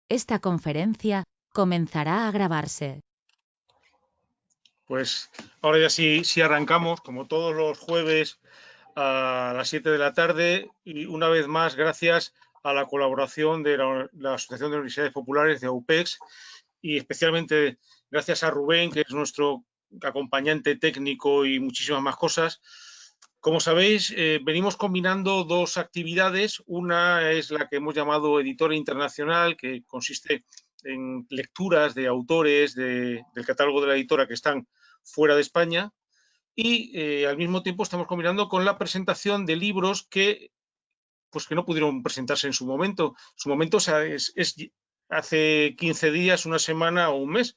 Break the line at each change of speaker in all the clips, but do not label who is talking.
Esta conferencia comenzará a grabarse.
Pues ahora ya sí arrancamos, como todos los jueves a las 7 de la tarde, y una vez más gracias a la colaboración de la Asociación de Universidades Populares de AUPEX, y especialmente gracias a Rubén, que es nuestro acompañante técnico y muchísimas más cosas. Como sabéis, venimos combinando dos actividades. Una es la que hemos llamado Editora Internacional, que consiste en lecturas de autores del catálogo de la editora que están fuera de España, y al mismo tiempo estamos combinando con la presentación de libros que no pudieron presentarse en su momento. Su momento, o sea, es hace 15 días, una semana o un mes,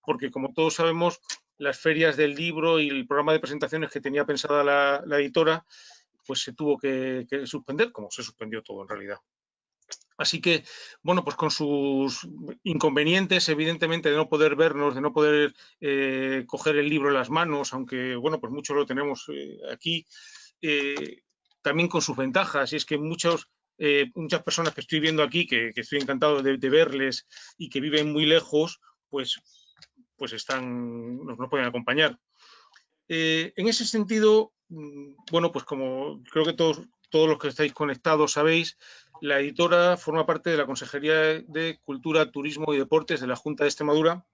porque como todos sabemos, las ferias del libro y el programa de presentaciones que tenía pensada la editora, pues se tuvo que suspender, como se suspendió todo en realidad. Así que, bueno, pues con sus inconvenientes, evidentemente, de no poder vernos, de no poder coger el libro en las manos, aunque, bueno, pues muchos lo tenemos aquí, eh, también con sus ventajas. Y es que muchas personas que estoy viendo aquí, que estoy encantado de verles y que viven muy lejos, pues, nos pueden acompañar. En ese sentido, bueno, pues como creo que todos los que estáis conectados sabéis, la editora forma parte de la Consejería de Cultura, Turismo y Deportes de la Junta de Extremadura,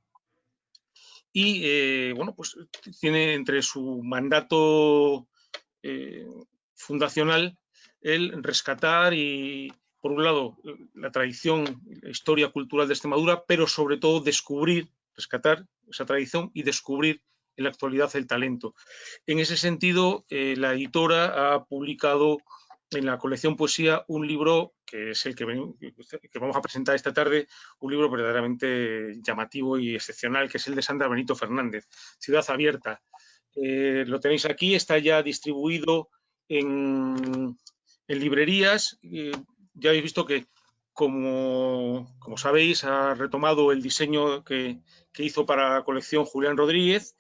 y, bueno, pues tiene entre su mandato eh, fundacional el rescatar y, por un lado, la tradición, la historia cultural de Extremadura, pero sobre todo rescatar esa tradición y descubrir en la actualidad el talento. En ese sentido, la editora ha publicado en la colección Poesía un libro que es el que vamos a presentar esta tarde, un libro verdaderamente llamativo y excepcional, que es el de Sandra Benito Fernández, Ciudad Abierta. Lo tenéis aquí, está ya distribuido en librerías. Ya habéis visto que, como sabéis, ha retomado el diseño que hizo para la colección Julián Rodríguez.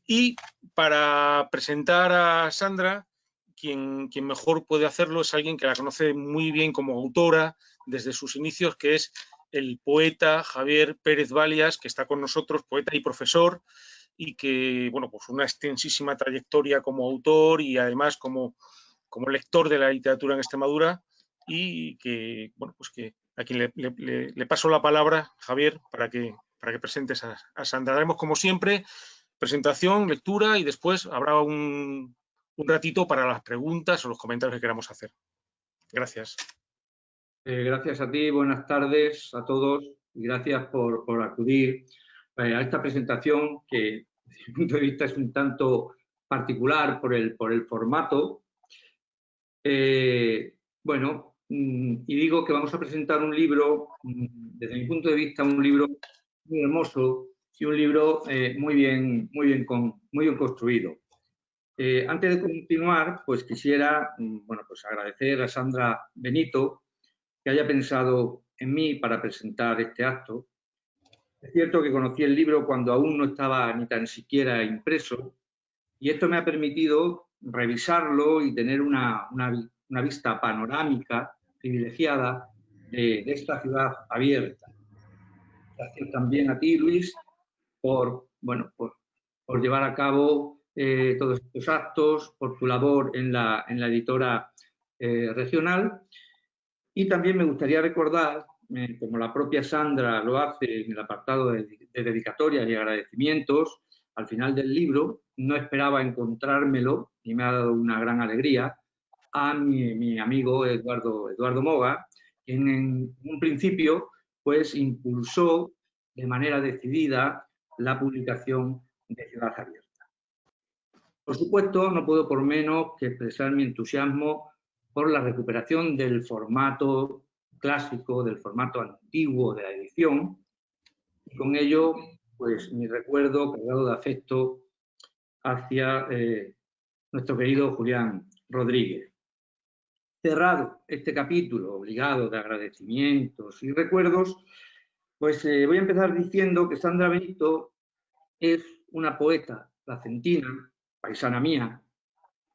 Y para presentar a Sandra, quien mejor puede hacerlo es alguien que la conoce muy bien como autora desde sus inicios, que es el poeta Javier Pérez Valias, que está con nosotros, poeta y profesor, y que, bueno, pues una extensísima trayectoria como autor y además como lector de la literatura en Extremadura, y que, bueno, pues que a quien le paso la palabra, Javier, para que presentes a Sandra. Haremos, como siempre, presentación, lectura, y después habrá un ratito para las preguntas o los comentarios que queramos hacer. Gracias.
Gracias a ti, buenas tardes a todos y gracias por acudir a esta presentación que, desde mi punto de vista, es un tanto particular por el formato. Bueno, y digo que vamos a presentar un libro, desde mi punto de vista, un libro muy hermoso y un libro muy bien construido. Antes de continuar, pues quisiera, bueno, pues agradecer a Sandra Benito que haya pensado en mí para presentar este acto. Es cierto que conocí el libro cuando aún no estaba ni tan siquiera impreso, y esto me ha permitido revisarlo y tener una vista panorámica privilegiada de esta ciudad abierta. Gracias también a ti, Luis, bueno, por llevar a cabo todos estos actos, por tu labor en la editora regional. Y también me gustaría recordar, como la propia Sandra lo hace en el apartado de dedicatorias y agradecimientos, al final del libro, no esperaba encontrármelo y me ha dado una gran alegría, a mi amigo Eduardo Moga, quien en un principio pues impulsó de manera decidida la publicación de Ciudad Abierta. Por supuesto, no puedo por menos que expresar mi entusiasmo por la recuperación del formato clásico, del formato antiguo de la edición, y con ello, pues mi recuerdo cargado de afecto hacia nuestro querido Julián Rodríguez. Cerrado este capítulo obligado de agradecimientos y recuerdos, pues voy a empezar diciendo que Sandra Benito es una poeta placentina, paisana mía,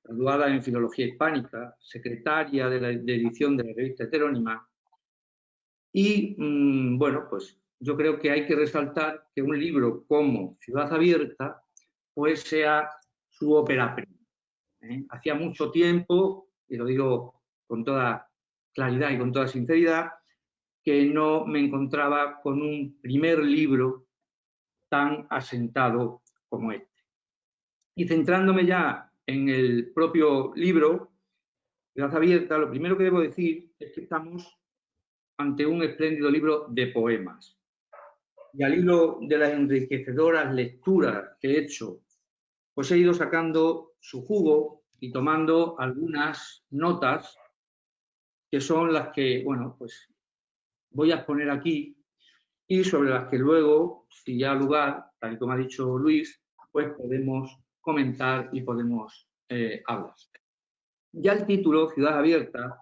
graduada en Filología Hispánica, secretaria de edición de la revista Heterónima, Y, bueno, pues yo creo que hay que resaltar que un libro como Ciudad Abierta, pues sea su ópera prima. Hacía mucho tiempo, y lo digo con toda claridad y con toda sinceridad, que no me encontraba con un primer libro tan asentado como este. Y centrándome ya en el propio libro, Ciudad Abierta, lo primero que debo decir es que estamos ante un espléndido libro de poemas. Y al hilo de las enriquecedoras lecturas que he hecho, pues he ido sacando su jugo y tomando algunas notas que son las que, bueno, pues voy a exponer aquí y sobre las que luego, si ya lugar, tal y como ha dicho Luis, pues podemos comentar y podemos hablar. Ya el título, Ciudad Abierta,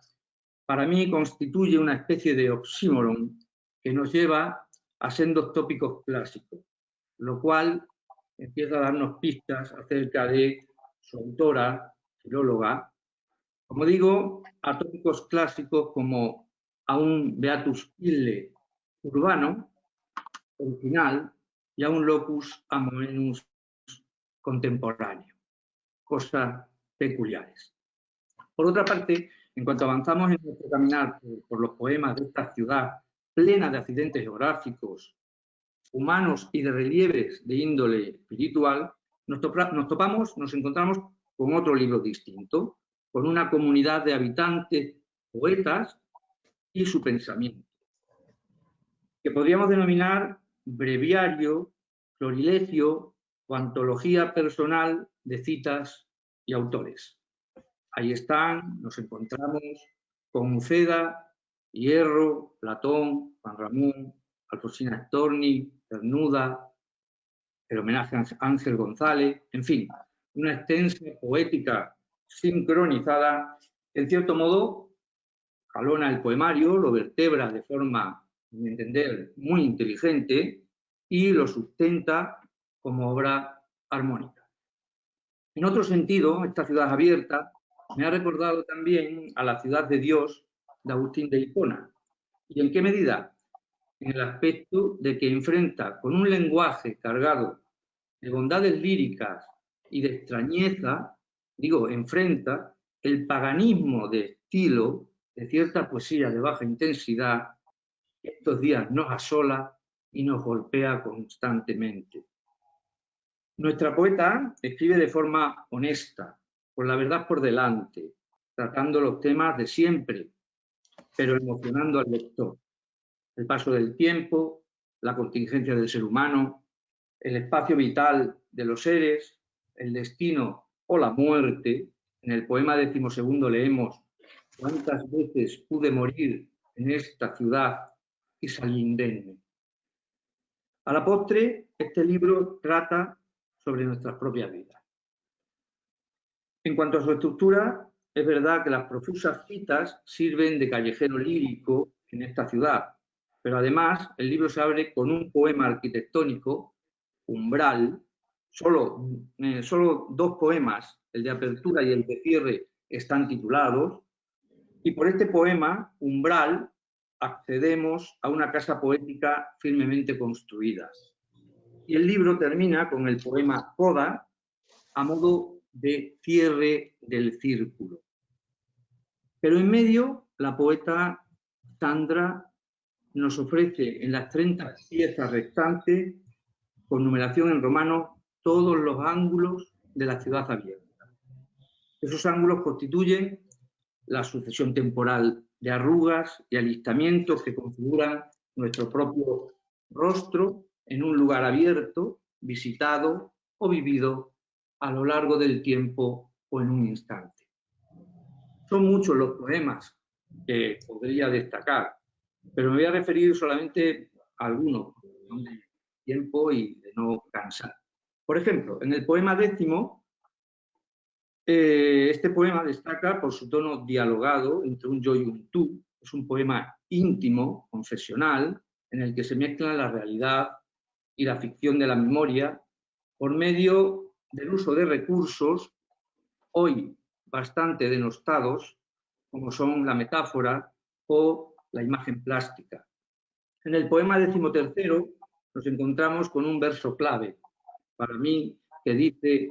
para mí constituye una especie de oxímoron que nos lleva a sendos tópicos clásicos, lo cual empieza a darnos pistas acerca de su autora, filóloga, como digo, a tópicos clásicos como a un Beatus Ille urbano, original, y a un locus amoenus contemporáneo, cosas peculiares. Por otra parte, en cuanto avanzamos en nuestro caminar por los poemas de esta ciudad plena de accidentes geográficos, humanos y de relieves de índole espiritual, nos encontramos con otro libro distinto, con una comunidad de habitantes, poetas y su pensamiento, que podríamos denominar breviario, florilegio o antología personal de citas y autores. Ahí están, nos encontramos con Uceda, Hierro, Platón, Juan Ramón, Alfonsina Storni, Cernuda, el homenaje a Ángel González, en fin, una extensa poética sincronizada, en cierto modo, jalona el poemario, lo vertebra de forma, a mi entender, muy inteligente y lo sustenta como obra armónica. En otro sentido, esta ciudad abierta me ha recordado también a la ciudad de Dios de Agustín de Hipona. ¿Y en qué medida? En el aspecto de que enfrenta con un lenguaje cargado de bondades líricas y de extrañeza, digo, enfrenta el paganismo de estilo de cierta poesía de baja intensidad que estos días nos asola y nos golpea constantemente. Nuestra poeta escribe de forma honesta, con la verdad por delante, tratando los temas de siempre, pero emocionando al lector. El paso del tiempo, la contingencia del ser humano, el espacio vital de los seres, el destino o la muerte. En el poema 12º leemos: ¿cuántas veces pude morir en esta ciudad y salí indemne? A la postre, este libro trata sobre nuestras propias vidas. En cuanto a su estructura, es verdad que las profusas citas sirven de callejero lírico en esta ciudad, pero además el libro se abre con un poema arquitectónico, Umbral. Solo 2 poemas, el de apertura y el de cierre, están titulados, y por este poema, Umbral, accedemos a una casa poética firmemente construida. Y el libro termina con el poema Coda, a modo de cierre del círculo. Pero en medio, la poeta Sandra nos ofrece en las 30 piezas restantes, con numeración en romano, todos los ángulos de la ciudad abierta. Esos ángulos constituyen la sucesión temporal de arrugas y alistamientos que configuran nuestro propio rostro en un lugar abierto, visitado o vivido a lo largo del tiempo o en un instante. Son muchos los poemas que podría destacar, pero me voy a referir solamente a algunos, de tiempo y de no cansar. Por ejemplo, en el poema 10º, este poema destaca por su tono dialogado entre un yo y un tú. Es un poema íntimo, confesional, en el que se mezclan la realidad y la ficción de la memoria por medio del uso de recursos hoy bastante denostados, como son la metáfora o la imagen plástica. En el poema 13º nos encontramos con un verso clave para mí que dice: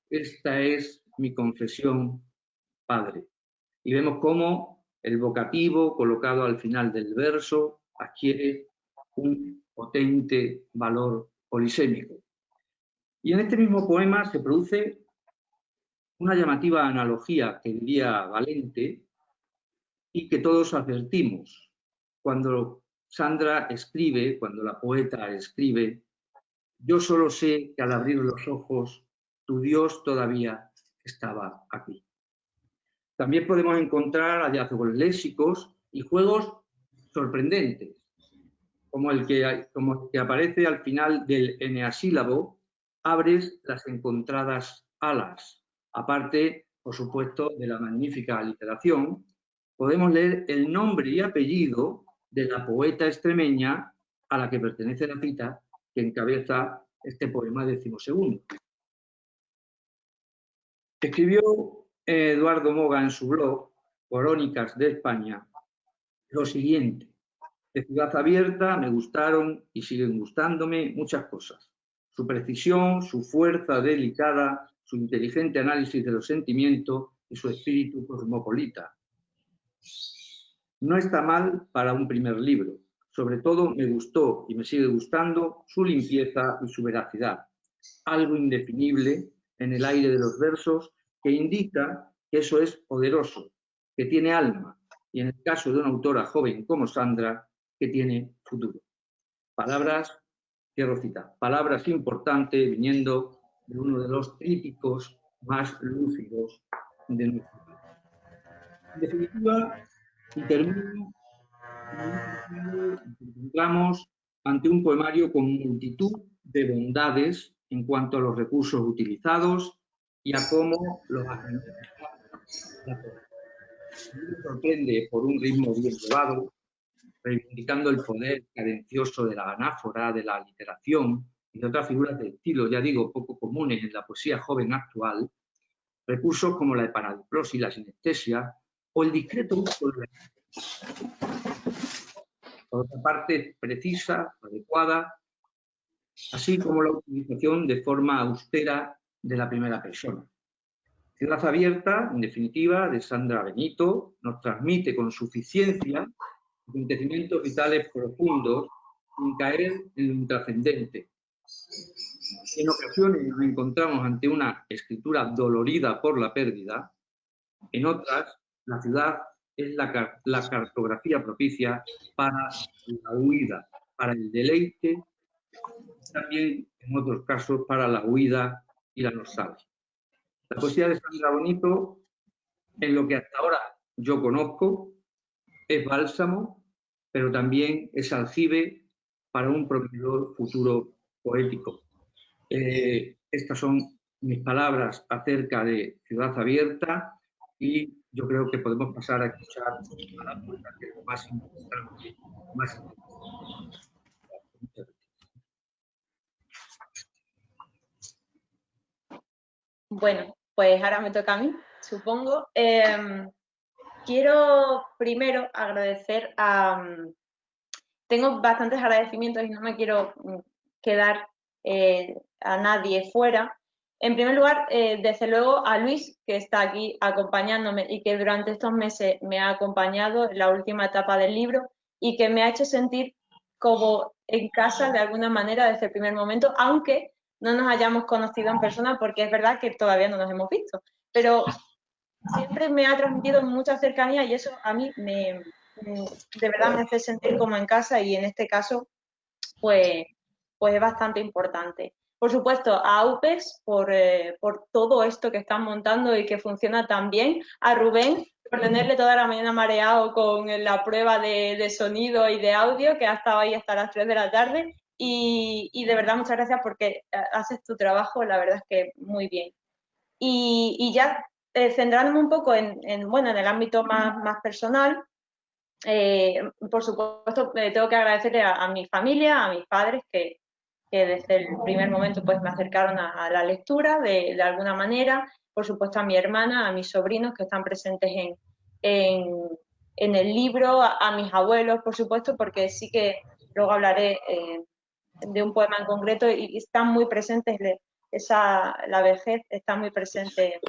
esta es mi confesión, Padre. Y vemos cómo el vocativo colocado al final del verso adquiere un potente valor polisémico. Y en este mismo poema se produce una llamativa analogía que diría Valente y que todos advertimos. Cuando Sandra escribe, cuando la poeta escribe: yo solo sé que al abrir los ojos tu Dios todavía estaba aquí. También podemos encontrar hallazgos léxicos y juegos sorprendentes, como el que aparece al final del eneasílabo: abres las encontradas alas. Aparte, por supuesto, de la magnífica aliteración, podemos leer el nombre y apellido de la poeta extremeña a la que pertenece la cita que encabeza este poema 12º. Escribió Eduardo Moga en su blog Crónicas de España lo siguiente: de Ciudad Abierta me gustaron y siguen gustándome muchas cosas. Su precisión, su fuerza delicada, su inteligente análisis de los sentimientos y su espíritu cosmopolita. No está mal para un primer libro. Sobre todo me gustó y me sigue gustando su limpieza y su veracidad. Algo indefinible en el aire de los versos que indica que eso es poderoso, que tiene alma, y en el caso de una autora joven como Sandra, que tiene futuro. Palabras, quiero citar, palabras importantes viniendo de uno de los críticos más lúcidos de nuestro país. En definitiva, y termino, nos encontramos ante un poemario con multitud de bondades en cuanto a los recursos utilizados y a cómo los agentes la poesía. Me sorprende por un ritmo bien llevado, reivindicando el poder cadencioso de la anáfora, de la aliteración y de otras figuras de estilo, ya digo, poco comunes en la poesía joven actual, recursos como la epanadiplosis, la sinestesia o el discreto uso de la... Por otra parte, precisa, adecuada, así como la utilización de forma austera de la primera persona. Ciudad Abierta, en definitiva, de Sandra Benito, nos transmite con suficiencia acontecimientos vitales profundos sin caer en lo intrascendente. En ocasiones nos encontramos ante una escritura dolorida por la pérdida, en otras la ciudad es la cartografía propicia para la huida, para el deleite, también en otros casos para la huida y la nostalgia. La poesía de Sandra Benito, en lo que hasta ahora yo conozco, es bálsamo, pero también es aljibe para un prometedor futuro poético. Estas son mis palabras acerca de Ciudad Abierta y yo creo que podemos pasar a escuchar a la poeta, que es lo más importante.
Bueno, pues ahora me toca a mí, supongo. Quiero primero agradecer a... tengo bastantes agradecimientos y no me quiero quedar a nadie fuera. En primer lugar, desde luego a Luis, que está aquí acompañándome y que durante estos meses me ha acompañado en la última etapa del libro y que me ha hecho sentir como en casa de alguna manera desde el primer momento, aunque no nos hayamos conocido en persona, porque es verdad que todavía no nos hemos visto. Pero siempre me ha transmitido mucha cercanía y eso a mí de verdad me hace sentir como en casa y en este caso pues es bastante importante. Por supuesto, a AUPEX por todo esto que están montando y que funciona tan bien, a Rubén por tenerle toda la mañana mareado con la prueba de sonido y de audio, que ha estado ahí hasta las 3 de la tarde, y de verdad muchas gracias porque haces tu trabajo, la verdad es que muy bien. Y ya centrándome un poco bueno, en el ámbito más personal, por supuesto tengo que agradecerle a mi familia, a mis padres que desde el primer momento pues me acercaron a la lectura de alguna manera, por supuesto a mi hermana, a mis sobrinos que están presentes en el libro, a mis abuelos, por supuesto, porque sí que luego hablaré de un poema en concreto, y están muy presentes, la vejez está muy presente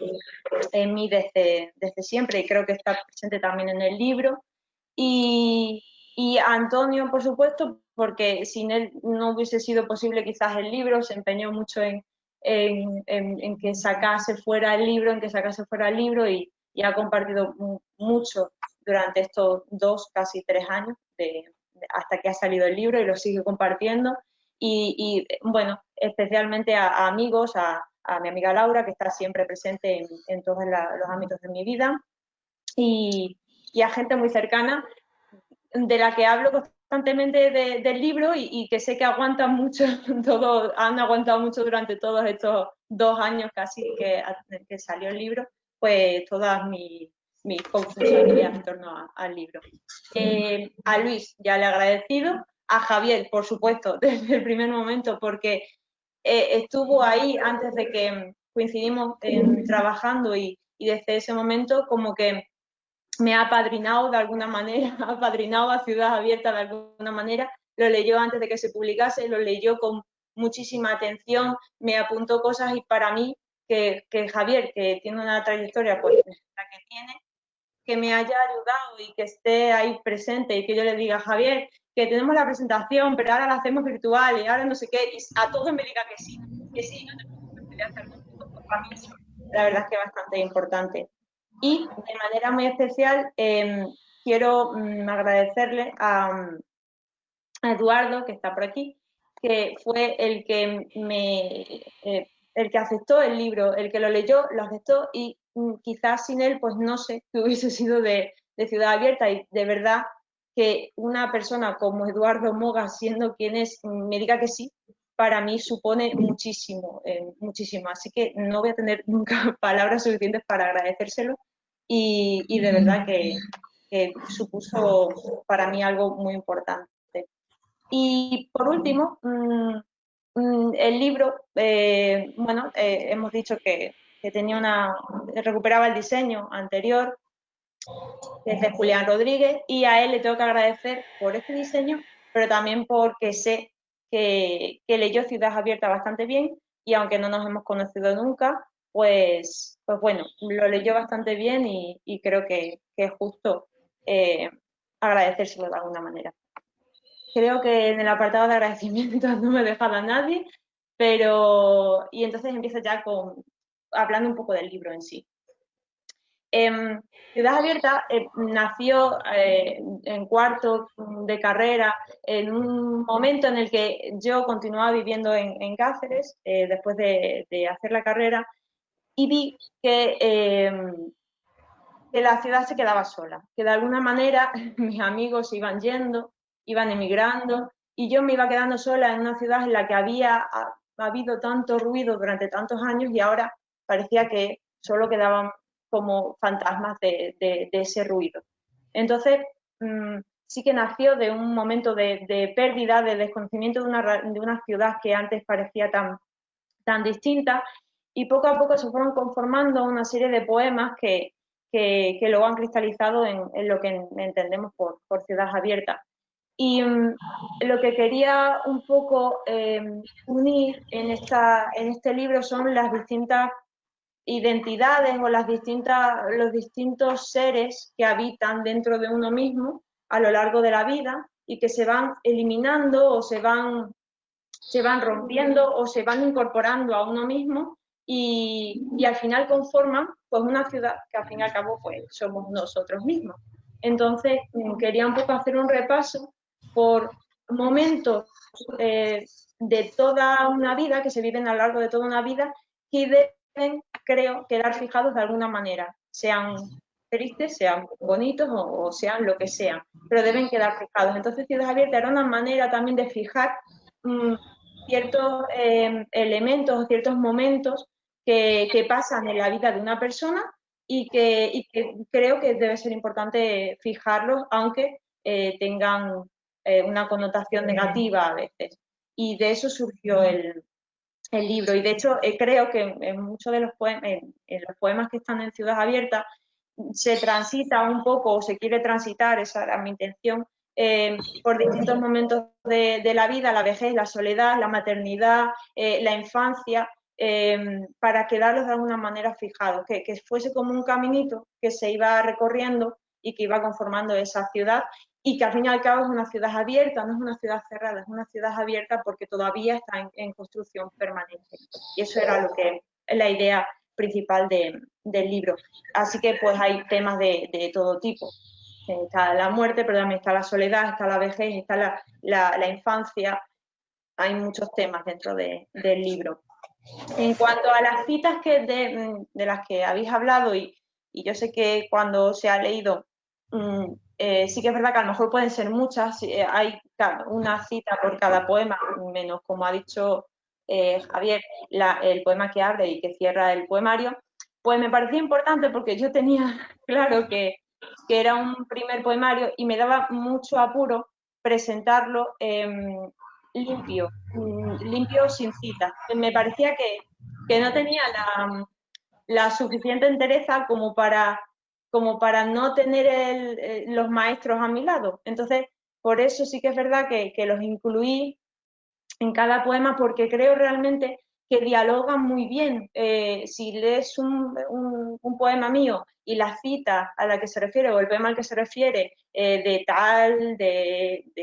en mí desde siempre, y creo que está presente también en el libro. Y a Antonio, por supuesto, porque sin él no hubiese sido posible quizás el libro. Se empeñó mucho en que sacase fuera el libro, y ha compartido mucho durante estos 2, casi 3 años, hasta que ha salido el libro, y lo sigue compartiendo. Y bueno, especialmente a amigos, a mi amiga Laura, que está siempre presente en todos los ámbitos de mi vida, y a gente muy cercana de la que hablo constantemente del libro, y que sé que aguantan mucho, han aguantado mucho durante todos estos 2 años casi que salió el libro, pues todas mis confusiones en torno al libro. A Luis ya le he agradecido, a Javier, por supuesto, desde el primer momento, porque estuvo ahí antes de que coincidimos trabajando, y desde ese momento como que me ha apadrinado de alguna manera, ha apadrinado a Ciudad Abierta de alguna manera. Lo leyó antes de que se publicase, lo leyó con muchísima atención, me apuntó cosas, y para mí que Javier, que tiene una trayectoria pues la que tiene, que me haya ayudado y que esté ahí presente, y que yo le diga: Javier, que tenemos la presentación, pero ahora la hacemos virtual, y ahora no sé qué, y a todos me diga que sí, no te preocupes, hacer contigo, pues para mí eso, la verdad es que es bastante importante. Y de manera muy especial quiero agradecerle a Eduardo, que está por aquí, que fue el que el que aceptó el libro, el que lo leyó, lo aceptó, y quizás sin él, pues no sé qué hubiese sido de Ciudad Abierta. Y de verdad que una persona como Eduardo Moga, siendo quien es, me diga que sí, para mí supone muchísimo, muchísimo. Así que no voy a tener nunca palabras suficientes para agradecérselo, y de verdad que supuso para mí algo muy importante. Y por último, el libro, bueno, hemos dicho que recuperaba el diseño anterior desde Julián Rodríguez, y a él le tengo que agradecer por este diseño, pero también porque sé que leyó Ciudad Abierta bastante bien, y aunque no nos hemos conocido nunca, pues bueno, lo leyó bastante bien, y creo que es justo agradecérselo de alguna manera. Creo que en el apartado de agradecimientos no me he dejado a nadie, y entonces empiezo ya hablando un poco del libro en sí. Ciudad Abierta nació en cuarto de carrera, en un momento en el que yo continuaba viviendo en Cáceres, después de hacer la carrera, y vi que la ciudad se quedaba sola, que de alguna manera mis amigos iban yendo, iban emigrando, y yo me iba quedando sola en una ciudad en la que había habido tanto ruido durante tantos años, y ahora parecía que solo quedaban como fantasmas de ese ruido. Entonces, sí que nació de un momento de pérdida, de desconocimiento de una ciudad que antes parecía tan distinta, y poco a poco se fueron conformando una serie de poemas que luego han cristalizado en lo que entendemos por Ciudad Abierta. Y lo que quería un poco unir en este libro son las distintas identidades, o los distintos seres que habitan dentro de uno mismo a lo largo de la vida, y que se van eliminando, o se van rompiendo, o se van incorporando a uno mismo, y al final conforman pues una ciudad que al fin y al cabo pues somos nosotros mismos. Entonces quería un poco hacer un repaso por momentos de toda una vida, que se viven a lo largo de toda una vida, que deben, creo, quedar fijados de alguna manera, sean tristes, sean bonitos, o sean lo que sean, pero deben quedar fijados. Entonces Ciudad Abierta era una manera también de fijar ciertos elementos, ciertos momentos que pasan en la vida de una persona, y que creo que debe ser importante fijarlos, aunque tengan una connotación negativa a veces. Y de eso surgió el libro. Y de hecho creo que en muchos de los poemas que están en Ciudad Abierta se transita un poco, o se quiere transitar, esa era mi intención, por distintos momentos de la vida, la vejez, la soledad, la maternidad, la infancia, para quedarlos de alguna manera fijados, que fuese como un caminito que se iba recorriendo y que iba conformando esa ciudad, y que al fin y al cabo es una ciudad abierta, no es una ciudad cerrada, es una ciudad abierta porque todavía está en construcción permanente. Y eso era lo que es la idea principal del libro. Así que pues hay temas de todo tipo. Está la muerte, pero también está la soledad, está la vejez, está la infancia. Hay muchos temas dentro del libro. En cuanto a las citas de las que habéis hablado, y yo sé que cuando se ha leído, sí que es verdad que a lo mejor pueden ser muchas, hay una cita por cada poema, menos, como ha dicho Javier, el poema que abre y que cierra el poemario, pues me parecía importante porque yo tenía claro que era un primer poemario y me daba mucho apuro presentarlo limpio sin citas. Me parecía que no tenía la suficiente entereza como para no tener los maestros a mi lado. Entonces, por eso sí que es verdad que los incluí en cada poema, porque creo realmente que dialogan muy bien. Si lees un poema mío y la cita a la que se refiere o el poema al que se refiere de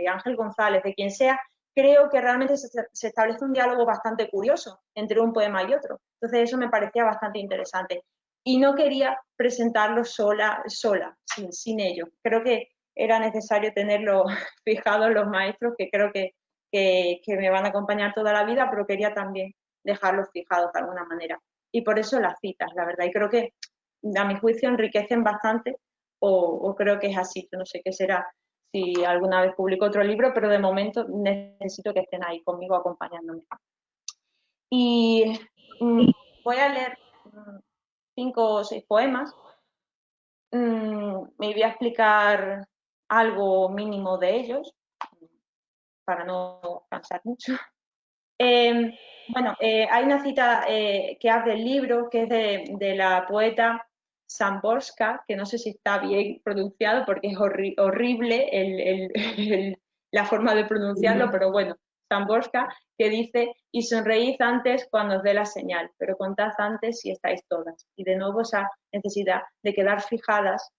Ángel González, de quien sea, creo que realmente se establece un diálogo bastante curioso entre un poema y otro. Entonces eso me parecía bastante interesante. Y no quería presentarlo sola, sin ello. Creo que era necesario tenerlo fijados los maestros, que creo que me van a acompañar toda la vida, pero quería también dejarlos fijados de alguna manera. Y por eso las citas, la verdad. Y creo que, a mi juicio, enriquecen bastante, o creo que es así. Yo no sé qué será si alguna vez publico otro libro, pero de momento necesito que estén ahí conmigo acompañándome. Y voy a leer 5 o 6 poemas. Me voy a explicar algo mínimo de ellos, para no cansar mucho. Hay una cita que abre el libro, que es de la poeta Szamborska, que no sé si está bien pronunciado porque es horrible la forma de pronunciarlo, pero bueno, Szamborska, que dice: y sonreíd antes cuando os dé la señal, pero contad antes si estáis todas. Y de nuevo esa necesidad de quedar fijadas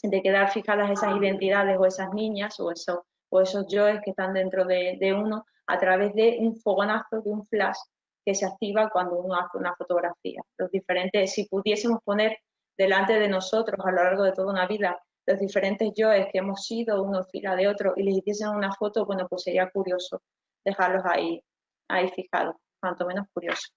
esas identidades o esas niñas o esos yoes que están dentro de uno, a través de un fogonazo, de un flash que se activa cuando uno hace una fotografía. Los diferentes, si pudiésemos poner delante de nosotros a lo largo de toda una vida los diferentes yoes que hemos sido uno fila de otro y les hiciesen una foto, bueno, pues sería curioso dejarlos ahí fijados, cuanto menos curioso.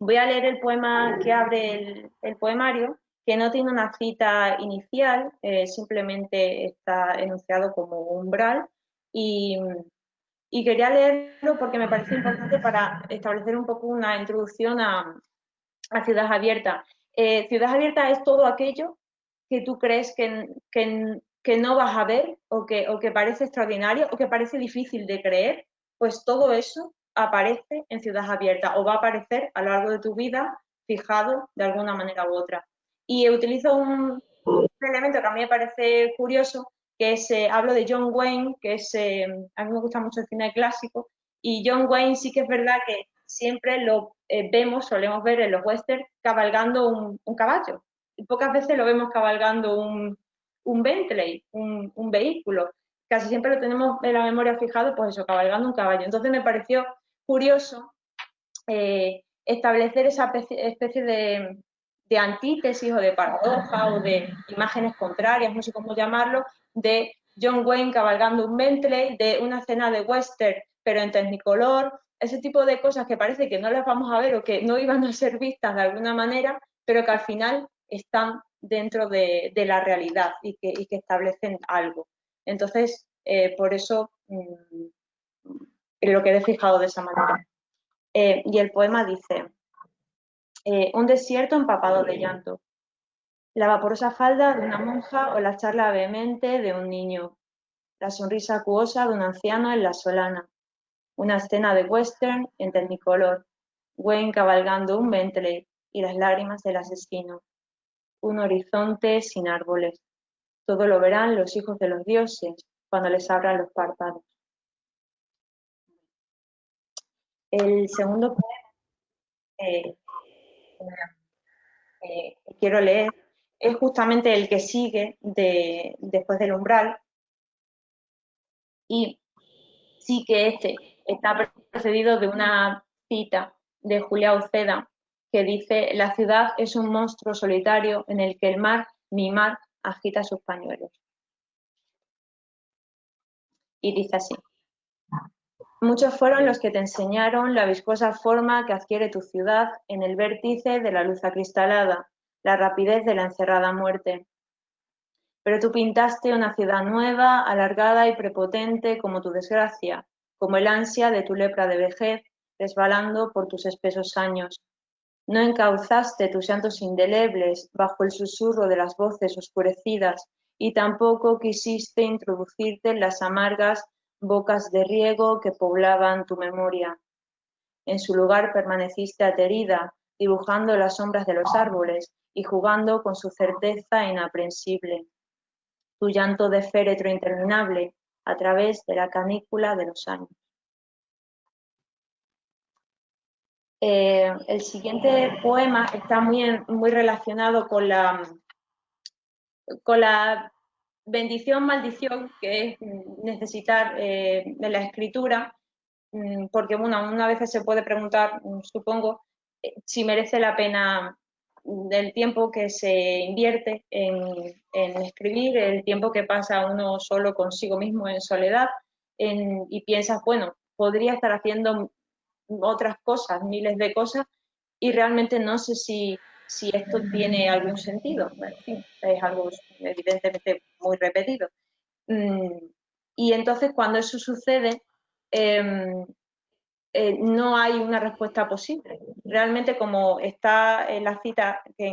Voy a leer el poema que abre el poemario, que no tiene una cita inicial, simplemente está enunciado como umbral, y quería leerlo porque me parece importante para establecer un poco una introducción a Ciudad Abierta. Ciudad Abierta es todo aquello que tú crees que no vas a ver, o que parece extraordinario, o que parece difícil de creer, pues todo eso aparece en Ciudad Abierta, o va a aparecer a lo largo de tu vida fijado de alguna manera u otra. Y utilizo un elemento que a mí me parece curioso, que es, hablo de John Wayne, que es, a mí me gusta mucho el cine clásico, y John Wayne sí que es verdad que siempre lo solemos ver en los westerns cabalgando un caballo. Y pocas veces lo vemos cabalgando un Bentley, un vehículo. Casi siempre lo tenemos en la memoria fijado, pues eso, cabalgando un caballo. Entonces me pareció curioso establecer esa especie de antítesis o de paradoja o de imágenes contrarias, no sé cómo llamarlo, de John Wayne cabalgando un Bentley, de una escena de western pero en Technicolor, ese tipo de cosas que parece que no las vamos a ver o que no iban a ser vistas de alguna manera, pero que al final están dentro de la realidad y que establecen algo. Entonces, por eso lo que he fijado de esa manera. Y el poema dice: un desierto empapado de llanto, la vaporosa falda de una monja o la charla vehemente de un niño, la sonrisa acuosa de un anciano en la solana, una escena de western en Technicolor, Wayne cabalgando un Bentley y las lágrimas del asesino, un horizonte sin árboles. Todo lo verán los hijos de los dioses, cuando les abran los párpados. El segundo poema que quiero leer es justamente el que sigue después del umbral, y sí que este está precedido de una cita de Julia Uceda que dice: la ciudad es un monstruo solitario en el que el mar, mi mar, agita sus pañuelos. Y dice así: muchos fueron los que te enseñaron la viscosa forma que adquiere tu ciudad en el vértice de la luz acristalada, la rapidez de la encerrada muerte. Pero tú pintaste una ciudad nueva, alargada y prepotente como tu desgracia, como el ansia de tu lepra de vejez, resbalando por tus espesos años. No encauzaste tus llantos indelebles bajo el susurro de las voces oscurecidas, y tampoco quisiste introducirte en las amargas bocas de riego que poblaban tu memoria. En su lugar permaneciste aterida, dibujando las sombras de los árboles y jugando con su certeza inaprensible. Tu llanto de féretro interminable a través de la canícula de los años. El siguiente poema está muy relacionado con la bendición, maldición, que es necesitar de la escritura, porque una vez se puede preguntar, supongo, si merece la pena del tiempo que se invierte en escribir, el tiempo que pasa uno solo consigo mismo en soledad, y piensas, bueno, podría estar haciendo otras cosas, miles de cosas, y realmente no sé si esto tiene algún sentido. En fin, es algo evidentemente muy repetido. Y entonces cuando eso sucede, no hay una respuesta posible. Realmente, como está en la cita que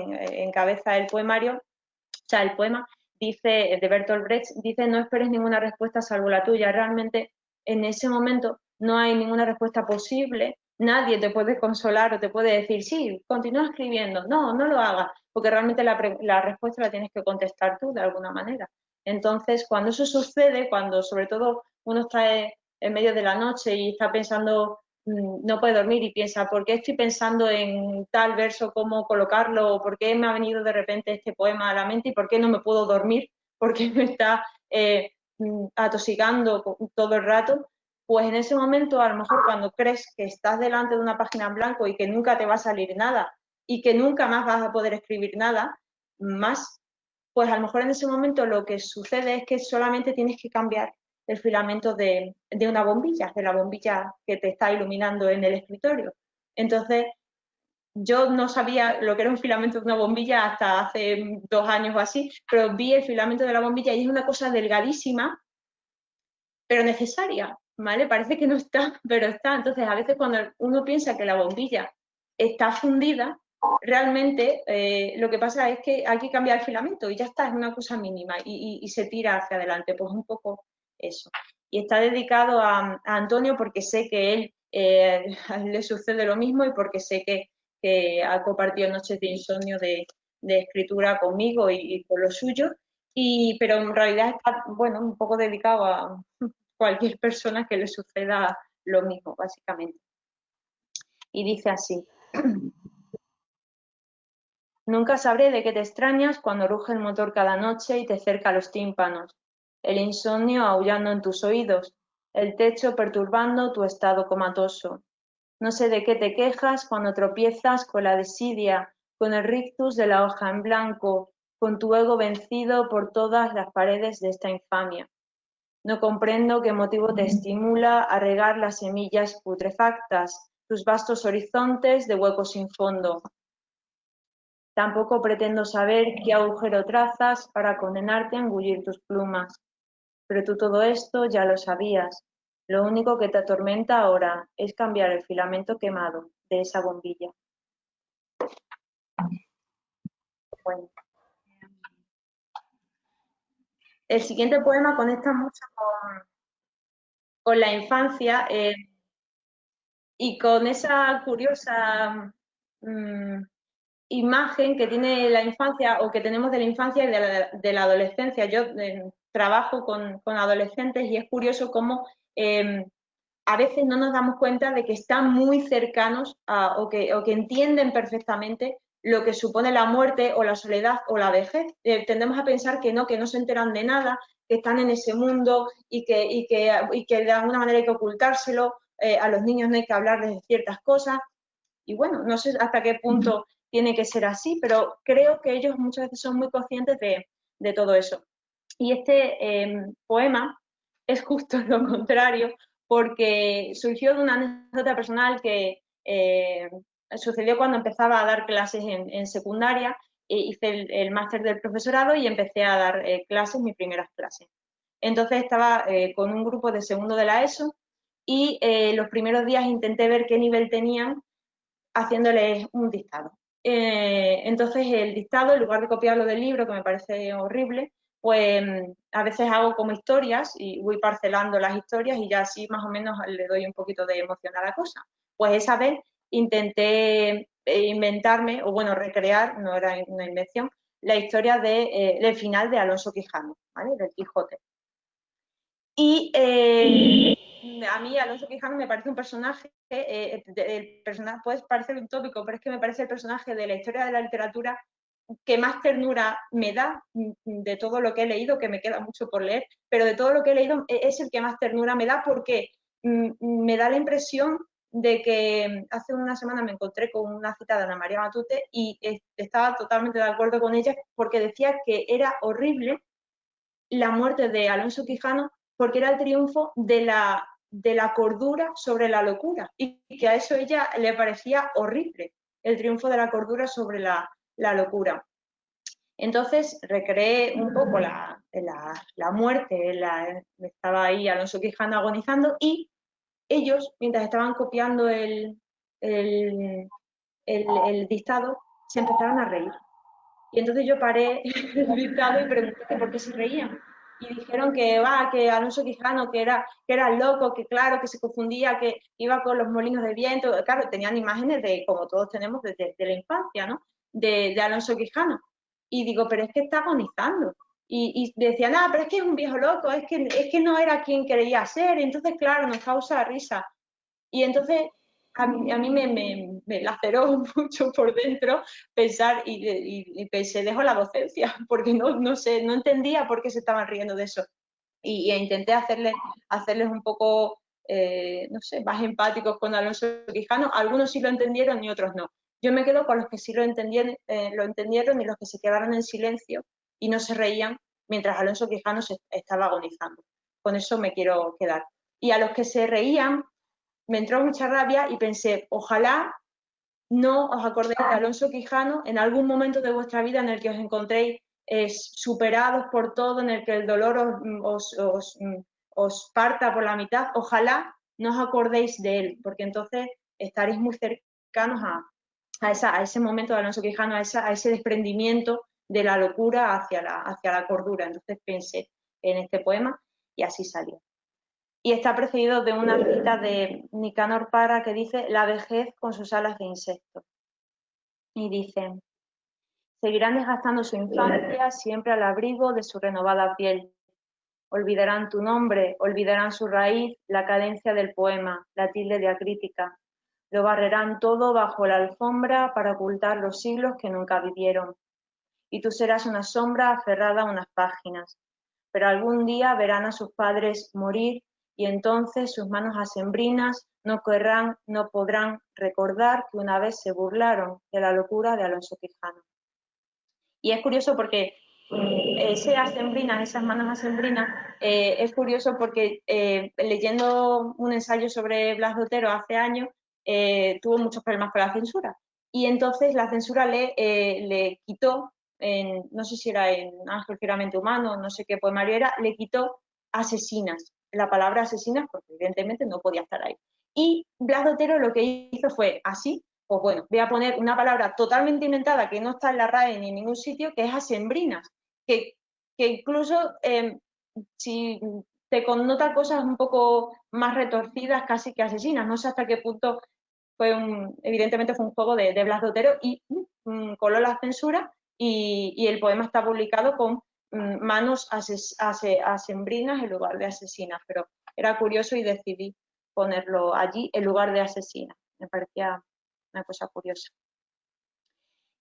encabeza el poemario, o sea, el poema, dice, de Bertolt Brecht, dice: no esperes ninguna respuesta salvo la tuya. Realmente, en ese momento no hay ninguna respuesta posible. Nadie te puede consolar o te puede decir: sí, continúa escribiendo. No, no lo hagas, porque realmente la respuesta la tienes que contestar tú de alguna manera. Entonces, cuando eso sucede, cuando sobre todo uno está en medio de la noche y está pensando, no puede dormir y piensa: ¿por qué estoy pensando en tal verso, cómo colocarlo? ¿O por qué me ha venido de repente este poema a la mente? ¿Y por qué no me puedo dormir? ¿Por qué me está atosigando todo el rato? Pues en ese momento, a lo mejor cuando crees que estás delante de una página en blanco y que nunca te va a salir nada y que nunca más vas a poder escribir nada más, pues a lo mejor en ese momento lo que sucede es que solamente tienes que cambiar el filamento de una bombilla, de la bombilla que te está iluminando en el escritorio. Entonces, yo no sabía lo que era un filamento de una bombilla hasta hace 2 años o así, pero vi el filamento de la bombilla y es una cosa delgadísima, pero necesaria, ¿vale? Parece que no está, pero está. Entonces, a veces cuando uno piensa que la bombilla está fundida, realmente lo que pasa es que hay que cambiar el filamento y ya está, es una cosa mínima y se tira hacia adelante, pues un poco eso. Y está dedicado a Antonio porque sé que él le sucede lo mismo y porque sé que ha compartido noches de insomnio de escritura conmigo y con lo suyo, pero en realidad está, bueno, un poco dedicado a cualquier persona que le suceda lo mismo, básicamente. Y dice así: nunca sabré de qué te extrañas cuando ruge el motor cada noche y te cerca los tímpanos, el insomnio aullando en tus oídos, el techo perturbando tu estado comatoso. No sé de qué te quejas cuando tropiezas con la desidia, con el rictus de la hoja en blanco, con tu ego vencido por todas las paredes de esta infamia. No comprendo qué motivo te estimula a regar las semillas putrefactas, tus vastos horizontes de huecos sin fondo. Tampoco pretendo saber qué agujero trazas para condenarte a engullir tus plumas. Pero tú todo esto ya lo sabías. Lo único que te atormenta ahora es cambiar el filamento quemado de esa bombilla. Bueno. El siguiente poema conecta mucho con la infancia y con esa curiosa imagen que tiene la infancia o que tenemos de la infancia y de la adolescencia. Yo trabajo con adolescentes y es curioso cómo a veces no nos damos cuenta de que están muy cercanos o que entienden perfectamente lo que supone la muerte o la soledad o la vejez. Tendemos a pensar que no se enteran de nada, que están en ese mundo y que de alguna manera hay que ocultárselo, a los niños no hay que hablarles de ciertas cosas. Y bueno, no sé hasta qué punto tiene que ser así, pero creo que ellos muchas veces son muy conscientes de todo eso. Y este poema es justo lo contrario, porque surgió de una anécdota personal que sucedió cuando empezaba a dar clases en secundaria. Hice el máster del profesorado y empecé a dar clases, mis primeras clases. Entonces estaba con un grupo de segundo de la ESO y los primeros días intenté ver qué nivel tenían haciéndoles un dictado. Entonces el dictado, en lugar de copiarlo del libro, que me parece horrible, pues a veces hago como historias y voy parcelando las historias y ya así más o menos le doy un poquito de emoción a la cosa. Pues esa vez intenté inventarme, o bueno, recrear, no era una invención, la historia del final de Alonso Quijano, ¿vale? Del Quijote. Y a mí Alonso Quijano me parece un personaje, el personaje puede parecer un tópico, pero es que me parece el personaje de la historia de la literatura que más ternura me da de todo lo que he leído, que me queda mucho por leer, pero de todo lo que he leído es el que más ternura me da porque me da la impresión de que hace una semana me encontré con una cita de Ana María Matute y estaba totalmente de acuerdo con ella porque decía que era horrible la muerte de Alonso Quijano porque era el triunfo de la cordura sobre la locura y que a eso ella le parecía horrible, el triunfo de la cordura sobre la locura. Entonces recreé un poco la muerte, estaba ahí Alonso Quijano agonizando y ellos, mientras estaban copiando el dictado, se empezaron a reír. Y entonces yo paré el dictado y pregunté por qué se reían. Y dijeron que Alonso Quijano, que era loco, que claro, que se confundía, que iba con los molinos de viento. Claro, tenían imágenes de, como todos tenemos desde la infancia, ¿no? De Alonso Quijano. Y digo, pero es que está agonizando. Y decían, pero es que es un viejo loco, es que no era quien creía ser. Y entonces, claro, nos causa risa. Y entonces a mí me laceró mucho por dentro pensar y pensé, dejo la docencia, porque no sé, no entendía por qué se estaban riendo de eso. Y intenté hacerles un poco, no sé, más empáticos con Alonso Quijano. Algunos sí lo entendieron y otros no. Yo me quedo con los que sí lo entendieron y los que se quedaron en silencio y no se reían mientras Alonso Quijano estaba agonizando. Con eso me quiero quedar. Y a los que se reían, me entró mucha rabia y pensé, ojalá no os acordéis de Alonso Quijano en algún momento de vuestra vida en el que os encontréis superados por todo, en el que el dolor os parta por la mitad, ojalá no os acordéis de él, porque entonces estaréis muy cercanos a ese momento de Alonso Quijano, a ese desprendimiento de la locura hacia la cordura. Entonces pensé en este poema y así salió. Y está precedido de una cita de Nicanor Parra que dice: la vejez con sus alas de insecto. Y dice: seguirán desgastando su infancia siempre al abrigo de su renovada piel. Olvidarán tu nombre, olvidarán su raíz, la cadencia del poema, la tilde diacrítica. Lo barrerán todo bajo la alfombra para ocultar los siglos que nunca vivieron. Y tú serás una sombra aferrada a unas páginas. Pero algún día verán a sus padres morir y entonces sus manos asembrinas no podrán recordar que una vez se burlaron de la locura de Alonso Quijano. Y es curioso porque esas manos asembrinas, es curioso porque leyendo un ensayo sobre Blas de Otero hace años, tuvo muchos problemas con la censura. Y entonces la censura le quitó, no sé si era en Ángel Fieramente Humano, no sé qué poemario era, le quitó asesinas, la palabra asesinas, porque evidentemente no podía estar ahí. Y Blas de Otero lo que hizo fue así, pues bueno, voy a poner una palabra totalmente inventada que no está en la RAE ni en ningún sitio, que es asembrinas, que incluso si te connota cosas un poco más retorcidas casi que asesinas. No sé hasta qué punto evidentemente fue un juego de Blas de Otero y coló la censura y el poema está publicado con manos asembrinas en lugar de asesinas, pero era curioso y decidí ponerlo allí en lugar de asesinas. Me parecía una cosa curiosa.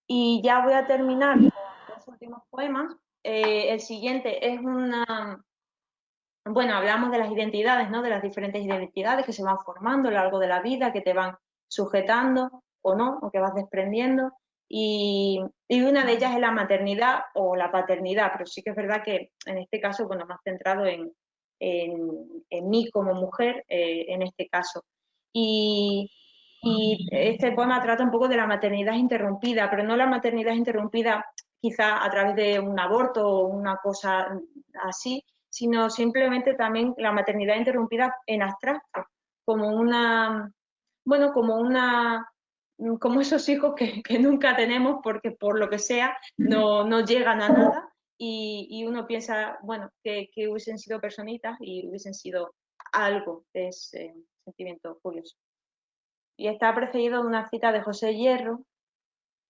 Y ya voy a terminar con los últimos poemas. El siguiente es bueno, hablamos de las identidades, ¿no? De las diferentes identidades que se van formando a lo largo de la vida, que te van sujetando o no, o que vas desprendiendo. Y una de ellas es la maternidad o la paternidad, pero sí que es verdad que en este caso, bueno, más centrado en mí como mujer, en este caso. Y este poema trata un poco de la maternidad interrumpida, pero no la maternidad interrumpida quizá a través de un aborto o una cosa así, sino simplemente también la maternidad interrumpida en abstracto, como bueno, como esos hijos que nunca tenemos porque por lo que sea no llegan a nada y uno piensa, bueno, que hubiesen sido personitas y hubiesen sido algo, es un sentimiento curioso. Y está precedido de una cita de José Hierro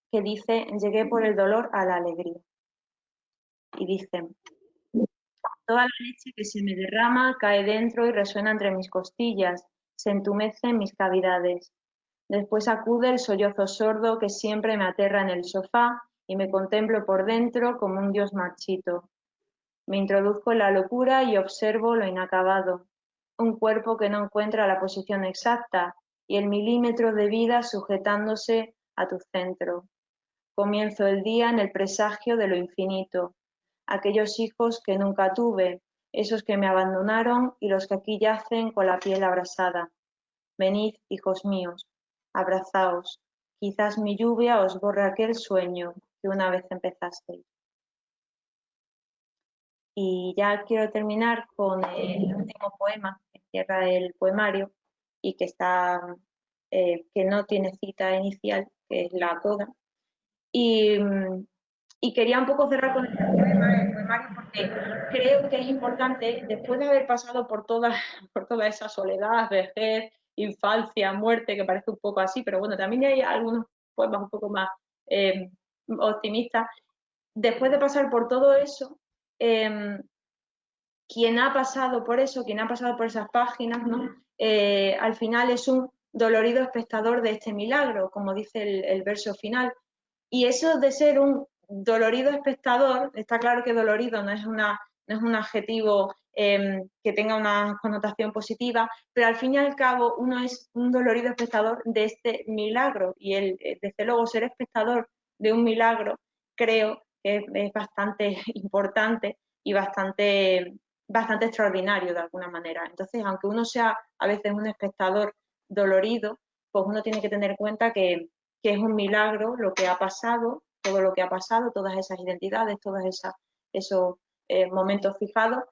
que dice: llegué por el dolor a la alegría. Y dice: toda la leche que se me derrama cae dentro y resuena entre mis costillas, se entumece en mis cavidades. Después acude el sollozo sordo que siempre me aterra en el sofá y me contemplo por dentro como un dios marchito. Me introduzco en la locura y observo lo inacabado, un cuerpo que no encuentra la posición exacta y el milímetro de vida sujetándose a tu centro. Comienzo el día en el presagio de lo infinito, aquellos hijos que nunca tuve, esos que me abandonaron y los que aquí yacen con la piel abrasada. Venid, hijos míos, abrazaos, quizás mi lluvia os borre aquel sueño que una vez empezasteis. Y ya quiero terminar con el último poema que cierra el poemario y que que no tiene cita inicial, que es la coda. Y quería un poco cerrar con este poema, el poemario, porque creo que es importante, después de haber pasado por toda esa soledad, vejez, infancia, muerte, que parece un poco así, pero bueno, también hay algunos poemas un poco más optimistas. Después de pasar por todo eso, quien ha pasado por eso, quien ha pasado por esas páginas, ¿no? Al final es un dolorido espectador de este milagro, como dice el verso final. Y eso de ser un dolorido espectador, está claro que dolorido no es un adjetivo que tenga una connotación positiva, pero al fin y al cabo uno es un dolorido espectador de este milagro y desde luego ser espectador de un milagro creo que es bastante importante y bastante extraordinario de alguna manera. Entonces, aunque uno sea a veces un espectador dolorido, pues uno tiene que tener en cuenta que es un milagro lo que ha pasado, todo lo que ha pasado, todas esas identidades, todos esos momentos fijados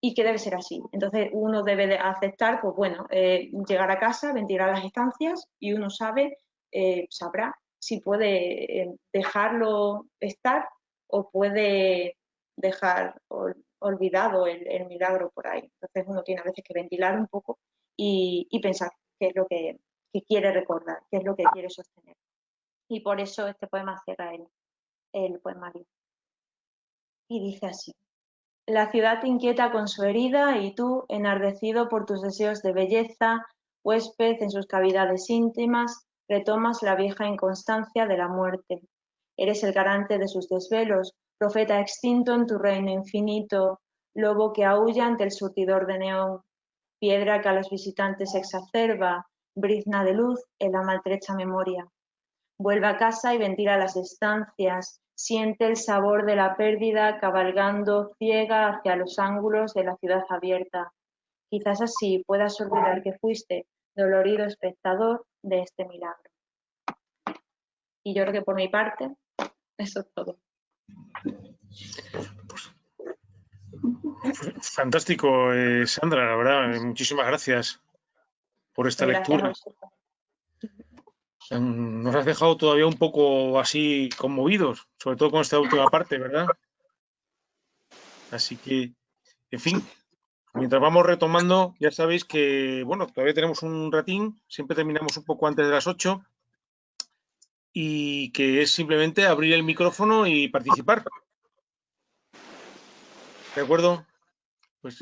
y que debe ser así. Entonces uno debe de aceptar, pues bueno, llegar a casa, ventilar las estancias y uno sabrá si puede dejarlo estar o puede dejar olvidado el milagro por ahí. Entonces uno tiene a veces que ventilar un poco y pensar qué es lo que quiere recordar, qué es lo que quiere sostener. Y por eso este poema cierra el poemario. Y dice así: la ciudad te inquieta con su herida y tú, enardecido por tus deseos de belleza, huésped en sus cavidades íntimas, retomas la vieja inconstancia de la muerte. Eres el garante de sus desvelos, profeta extinto en tu reino infinito, lobo que aúlla ante el surtidor de neón, piedra que a los visitantes exacerba, brizna de luz en la maltrecha memoria. Vuelve a casa y ventila las estancias, siente el sabor de la pérdida cabalgando ciega hacia los ángulos de la ciudad abierta. Quizás así puedas olvidar que fuiste dolorido espectador de este milagro. Y yo creo que por mi parte, eso es todo.
Fantástico, Sandra, la verdad, muchísimas gracias por esta lectura. Nos has dejado todavía un poco así conmovidos, sobre todo con esta última parte, ¿verdad? Así que, en fin, mientras vamos retomando, ya sabéis que, bueno, todavía tenemos un ratín, siempre terminamos un poco antes de las 8 y que es simplemente abrir el micrófono y participar. ¿De acuerdo? Pues,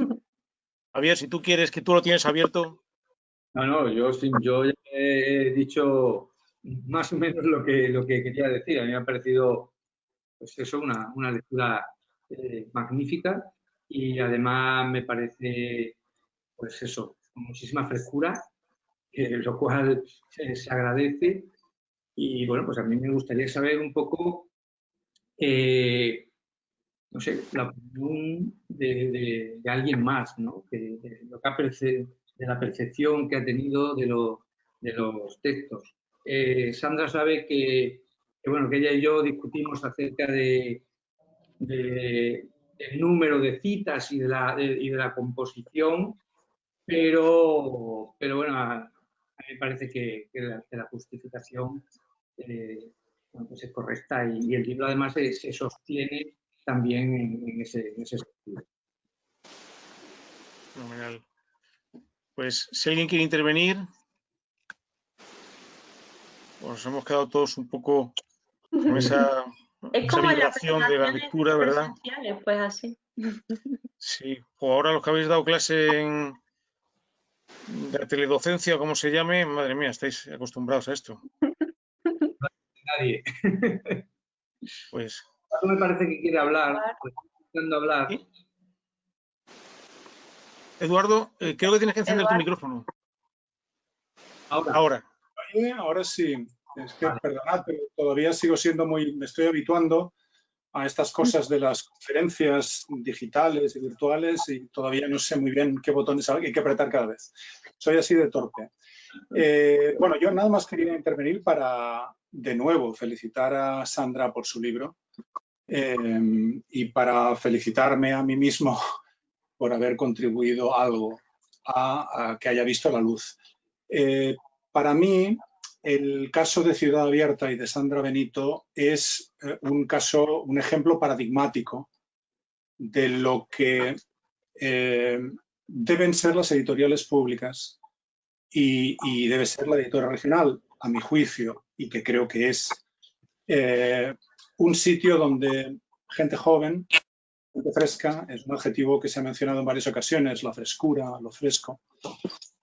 Javier, si tú quieres, que tú lo tienes abierto.
No, yo ya he dicho más o menos lo que quería decir. A mí me ha parecido, pues eso, una lectura magnífica y además me parece, pues eso, con muchísima frescura, lo cual se agradece. Y bueno, pues a mí me gustaría saber un poco, no sé, la opinión de alguien más, ¿no? De lo que de la percepción que ha tenido de los textos. Sandra sabe bueno, que ella y yo discutimos acerca del número de citas y de la composición, pero bueno, a mí me parece que la justificación bueno, pues es correcta y el libro además se sostiene también en ese sentido.
Fenomenal. Pues si alguien quiere intervenir, nos hemos quedado todos un poco con esa
Es como en las
vibración de la
presentaciones
lectura, ¿verdad?
presenciales, pues así.
Sí. O ahora los que habéis dado clase en de la teledocencia, como se llame, madre mía, estáis acostumbrados a esto.
Nadie.
Pues,
Tú me parece que quiere hablar, pues, intentando hablar.
¿sí? Eduardo, creo que tienes que encender tu
Eduardo.
micrófono.
Ahora.
Oye, ahora sí. Es que,
Vale.
perdonad, pero todavía sigo siendo me estoy habituando a estas cosas de las conferencias digitales y virtuales y todavía no sé muy bien qué botones hay que apretar cada vez. Soy así de torpe. Bueno, yo nada más quería intervenir para, de nuevo, felicitar a Sandra por su libro y para felicitarme a mí mismo por haber contribuido algo a que haya visto la luz. Para mí, el caso de Ciudad Abierta y de Sandra Benito es un ejemplo paradigmático de lo que deben ser las editoriales públicas y debe ser la editora regional, a mi juicio, y que creo que es un sitio donde gente joven, gente fresca, es un adjetivo que se ha mencionado en varias ocasiones, la frescura, lo fresco,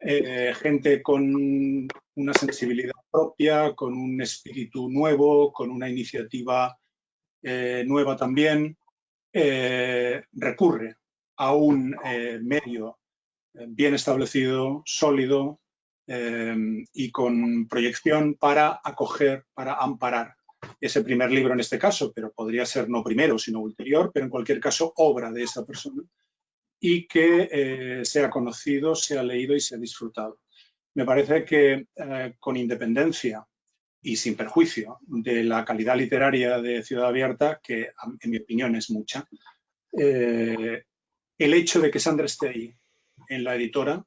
gente con una sensibilidad propia, con un espíritu nuevo, con una iniciativa nueva también, recurre a un medio bien establecido, sólido y con proyección para acoger, para amparar ese primer libro en este caso, pero podría ser no primero, sino ulterior, pero en cualquier caso obra de esa persona y que sea conocido, sea leído y sea disfrutado. Me parece que con independencia y sin perjuicio de la calidad literaria de Ciudad Abierta, que en mi opinión es mucha, el hecho de que Sandra esté ahí en la editora,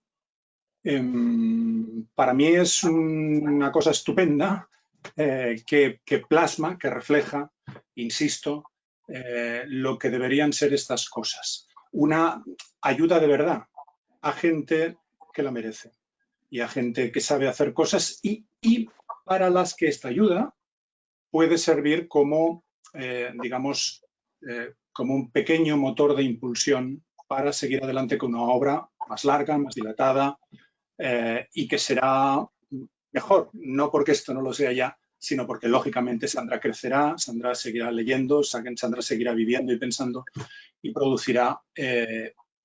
para mí es una cosa estupenda que plasma, que refleja, insisto, lo que deberían ser estas cosas. Una ayuda de verdad a gente que la merece y a gente que sabe hacer cosas y para las que esta ayuda puede servir como, digamos, como un pequeño motor de impulsión para seguir adelante con una obra más larga, más dilatada y que será mejor, no porque esto no lo sea ya, sino porque lógicamente Sandra crecerá, Sandra seguirá leyendo, Sandra seguirá viviendo y pensando y producirá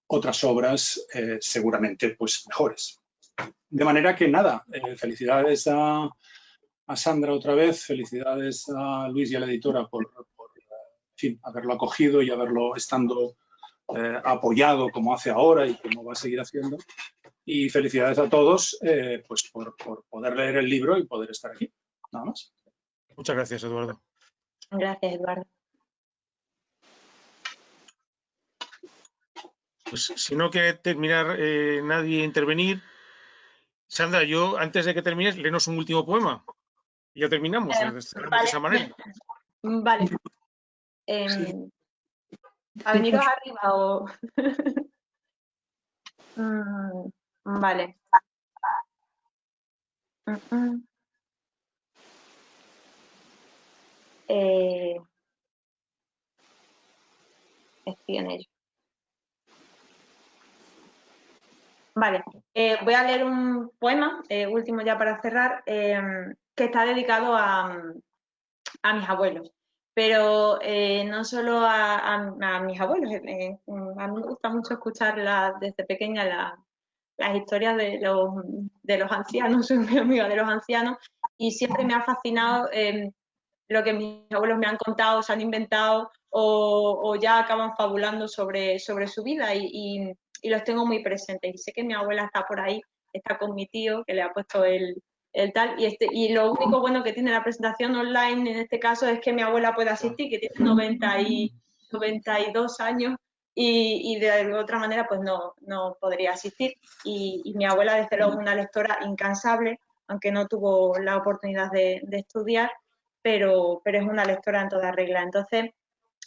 otras obras seguramente pues mejores. De manera que nada, felicidades a Sandra otra vez, felicidades a Luis y a la editora por en fin, haberlo acogido y haberlo estando apoyado como hace ahora y como va a seguir haciendo. Y felicidades a todos pues por poder leer el libro y poder estar aquí. Nada más.
Muchas gracias, Eduardo.
Gracias, Eduardo.
Pues si no quiere terminar nadie intervenir, Sandra, yo antes de que termines, léenos un último poema. Y ya terminamos, cerramos
vale.
de esa manera.
Vale. ¿A veniros arriba o...? Vale. Estoy en ello. Vale, voy a leer un poema, último ya para cerrar, que está dedicado a mis abuelos. Pero no solo a mis abuelos. A mí me gusta mucho escuchar desde pequeña las historias de los ancianos, soy muy amiga de los ancianos, y siempre me ha fascinado lo que mis abuelos me han contado, se han inventado o ya acaban fabulando sobre su vida y los tengo muy presentes. Y sé que mi abuela está por ahí, está con mi tío, que le ha puesto el tal, y lo único bueno que tiene la presentación online en este caso es que mi abuela puede asistir, que tiene 92 años y de otra manera pues no podría asistir. Y mi abuela desde luego es una lectora incansable, aunque no tuvo la oportunidad de estudiar, pero es una lectora en toda regla. Entonces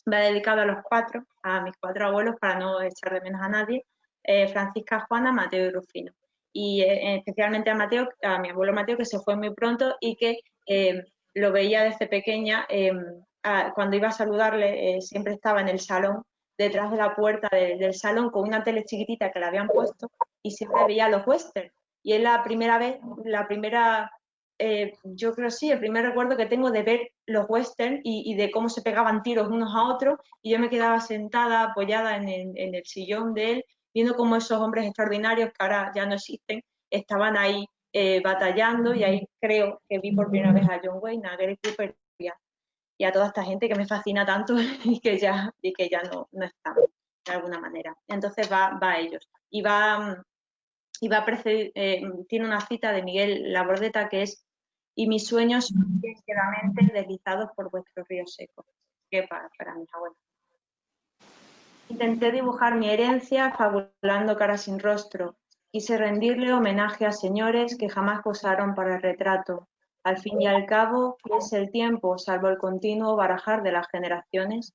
me ha dedicado a mis 4 abuelos, para no echar de menos a nadie, Francisca, Juana, Mateo y Rufino. Y especialmente a mi abuelo Mateo, que se fue muy pronto y que lo veía desde pequeña. Cuando iba a saludarle, siempre estaba en el salón, detrás de la puerta del salón, con una tele chiquitita que le habían puesto, y siempre veía los westerns. Y es la primera yo creo sí, el primer recuerdo que tengo de ver los westerns y de cómo se pegaban tiros unos a otros, y yo me quedaba sentada, apoyada en el sillón de él, viendo cómo esos hombres extraordinarios, que ahora ya no existen, estaban ahí batallando, y ahí creo que vi por primera vez a John Wayne, a Gary Cooper y a toda esta gente que me fascina tanto y que ya no están, de alguna manera. Entonces va a ellos. Y tiene una cita de Miguel Labordeta que es: y mis sueños son quedamente deslizados por vuestros ríos secos, que para mis abuelos. Intenté dibujar mi herencia fabulando caras sin rostro. Quise rendirle homenaje a señores que jamás posaron para el retrato. Al fin y al cabo, ¿qué es el tiempo, salvo el continuo barajar de las generaciones?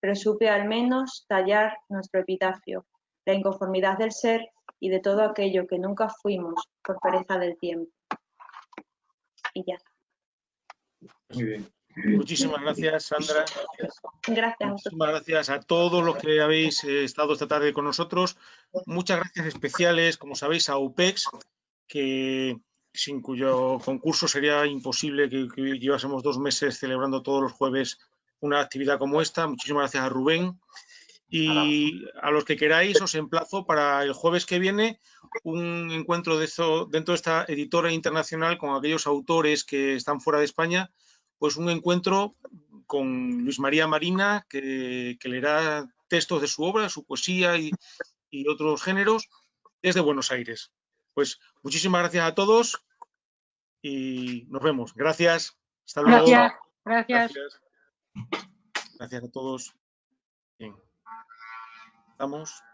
Pero supe al menos tallar nuestro epitafio, la inconformidad del ser y de todo aquello que nunca fuimos por pereza del tiempo. Y ya.
Muy bien.
Muchísimas gracias, Sandra.
Gracias.
Muchísimas gracias a todos los que habéis estado esta tarde con nosotros. Muchas gracias especiales, como sabéis, a UPEX, sin cuyo concurso sería imposible que llevásemos 2 meses celebrando todos los jueves una actividad como esta. Muchísimas gracias a Rubén. Y a los que queráis os emplazo para el jueves que viene un encuentro dentro de esta editora internacional con aquellos autores que están fuera de España, pues un encuentro con Luis María Marina, que leerá textos de su obra, su poesía y otros géneros desde Buenos Aires. Pues muchísimas gracias a todos y nos vemos. Gracias. Hasta luego.
Gracias.
Gracias a todos. Bien. Estamos.